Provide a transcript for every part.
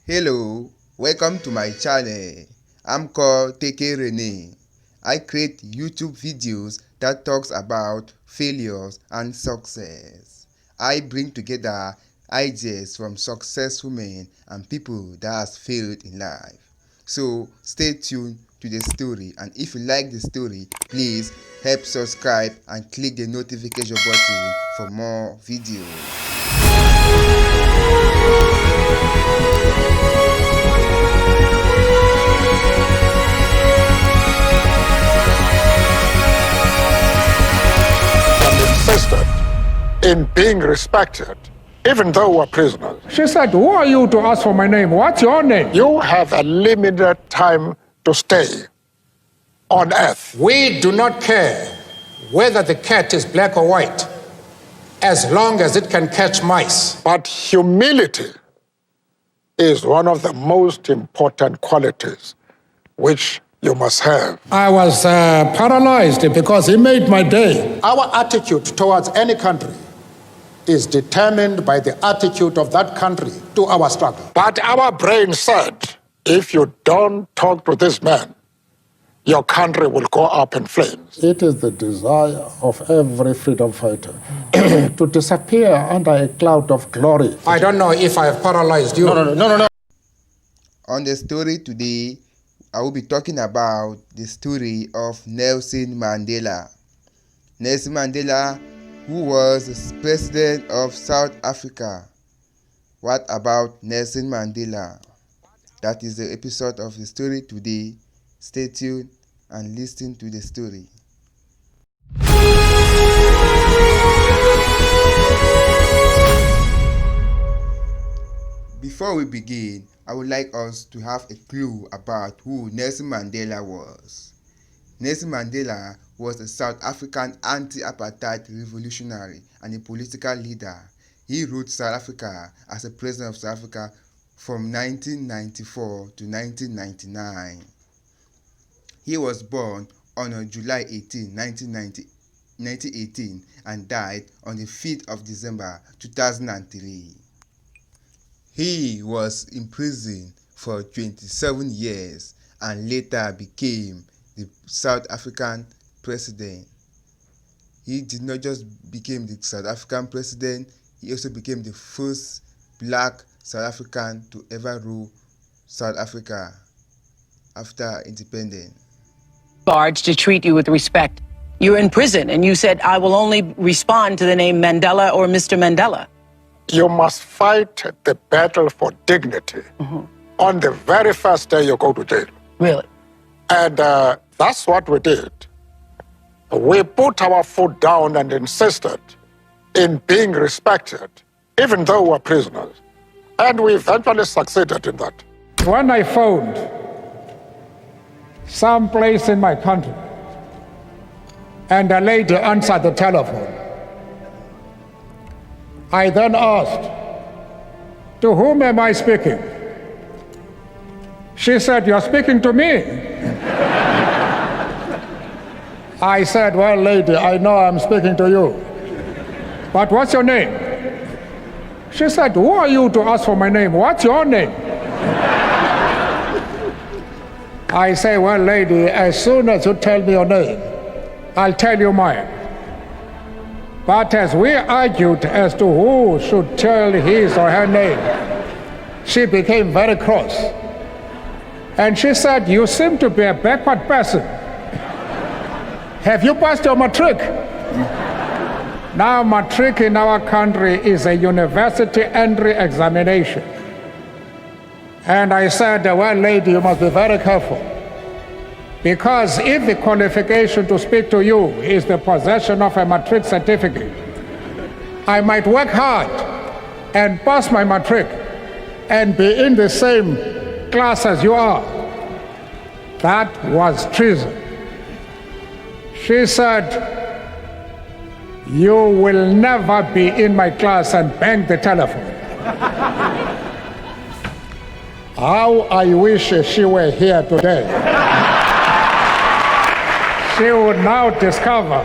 Hello, welcome to my channel. I'm called Teke Rene. I create YouTube videos that talks about failures and success. I bring together ideas from successful men and people that has failed in life. So stay tuned to the story, and if you like the story, please help subscribe and click the notification button for more videos. Insisted in being respected, even though we're prisoners. She said, "Who are you to ask for my name? What's your name?" You have a limited time to stay on earth. We do not care whether the cat is black or white, as long as it can catch mice. But humility is one of the most important qualities which you must have. I was paralyzed because he made my day. Our attitude towards any country is determined by the attitude of that country to our struggle. But our brain said, if you don't talk to this man, your country will go up in flames. It is the desire of every freedom fighter to disappear under a cloud of glory. I don't know if I have paralyzed you. No. On the story today, I will be talking about the story of Nelson Mandela. Nelson Mandela, who was the president of South Africa. What about Nelson Mandela? That is the episode of the story today. Stay tuned and listen to the story. Before we begin, I would like us to have a clue about who Nelson Mandela was. Nelson Mandela was a South African anti-apartheid revolutionary and a political leader. He ruled South Africa as a president of South Africa from 1994 to 1999. He was born on July 18, 1918 and died on the 5th of December 2003. He was imprisoned for 27 years and later became the South African president. He did not just become the South African president, he also became the first black South African to ever rule South Africa after independence. Guards to treat you with respect. You're in prison and you said, I will only respond to the name Mandela or Mr. Mandela. You must fight the battle for dignity on the very first day you go to jail. Really? And that's what we did. We put our foot down and insisted in being respected, even though we're prisoners. And we eventually succeeded in that. When I found some place in my country and a lady answered the telephone, I then asked, "To whom am I speaking?" She said, "You're speaking to me." I said, "Well, lady, I know I'm speaking to you, but what's your name?" She said, "Who are you to ask for my name? What's your name?" I say, "Well, lady, as soon as you tell me your name, I'll tell you mine." But as we argued as to who should tell his or her name, she became very cross. And she said, "You seem to be a backward person. Have you passed your matric?" Now, matric in our country is a university entry examination. And I said, "Well, lady, you must be very careful. Because if the qualification to speak to you is the possession of a matric certificate, I might work hard and pass my matric and be in the same class as you are." That was treason. She said, "You will never be in my class," and bang the telephone. How I wish she were here today. She would now discover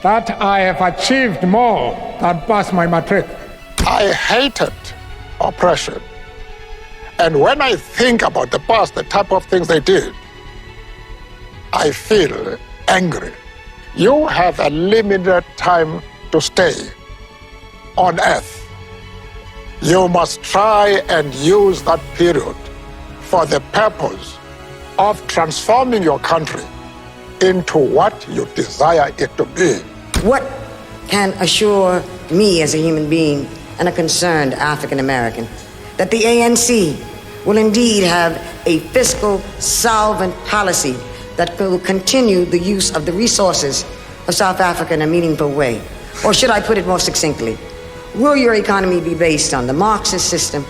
that I have achieved more than pass my matric. I hated oppression. And when I think about the past, the type of things they did, I feel angry. You have a limited time to stay on earth. You must try and use that period for the purpose of transforming your country into what you desire it to be. What can assure me as a human being and a concerned African American that the ANC will indeed have a fiscal solvent policy that will continue the use of the resources of South Africa in a meaningful way? Or should I put it more succinctly, will your economy be based on the Marxist system,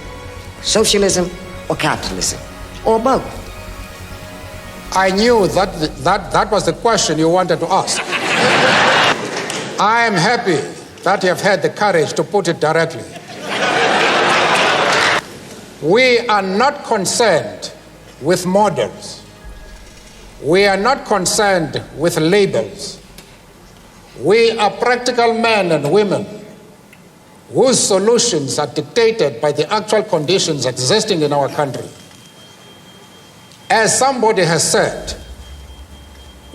socialism, or capitalism, or both? I knew that was the question you wanted to ask. I am happy that you have had the courage to put it directly. We are not concerned with models. We are not concerned with labels. We are practical men and women whose solutions are dictated by the actual conditions existing in our country. As somebody has said,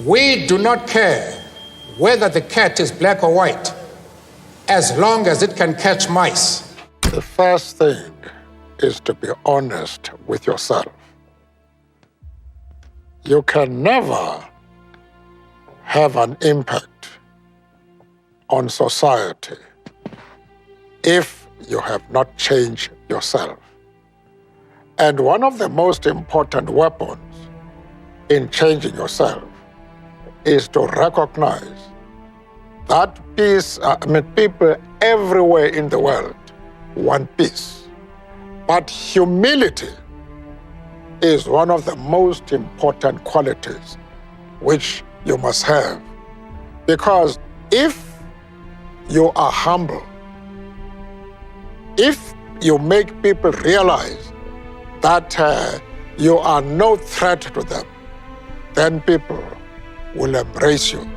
we do not care whether the cat is black or white, as long as it can catch mice. The first thing is to be honest with yourself. You can never have an impact on society if you have not changed yourself. And one of the most important weapons in changing yourself is to recognize that people everywhere in the world want peace. But humility is one of the most important qualities which you must have. Because if you are humble, if you make people realize that you are no threat to them, then people will embrace you.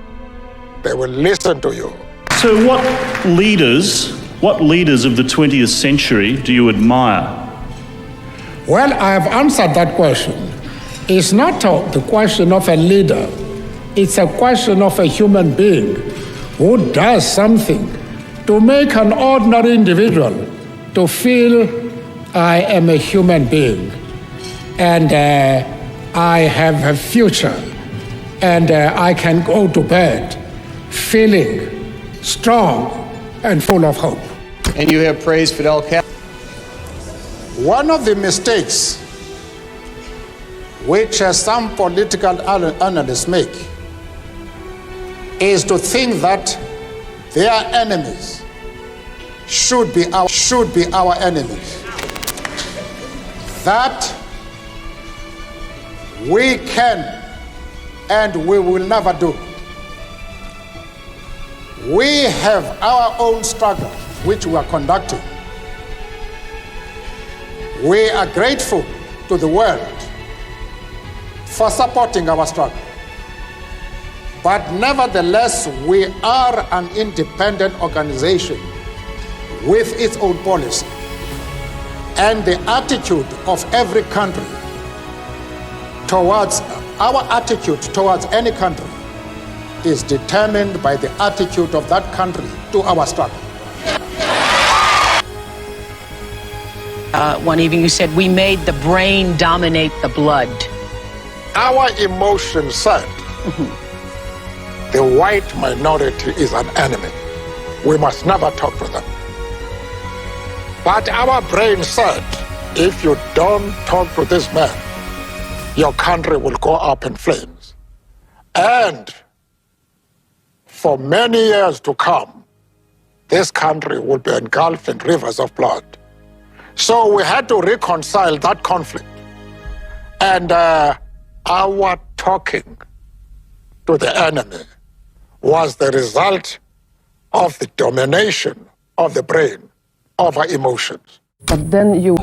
They will listen to you. So what leaders of the 20th century do you admire? Well, I have answered that question. It's not the question of a leader. It's a question of a human being who does something to make an ordinary individual to feel I am a human being and I have a future and I can go to bed feeling strong and full of hope. And you have praised Fidel Castro. One of the mistakes which some political analysts make is to think that their enemies should be our enemies. That we can and we will never do. We have our own struggle which we are conducting. We are grateful to the world for supporting our struggle. But nevertheless, we are an independent organization with its own policy. And the attitude of every country towards, our attitude towards any country is determined by the attitude of that country to our struggle. One evening you said, we made the brain dominate the blood. Our emotions said the white minority is an enemy. We must never talk to them. But our brain said, if you don't talk to this man, your country will go up in flames. And for many years to come, this country will be engulfed in rivers of blood. So we had to reconcile that conflict. And our talking to the enemy was the result of the domination of the brain over emotions. But then you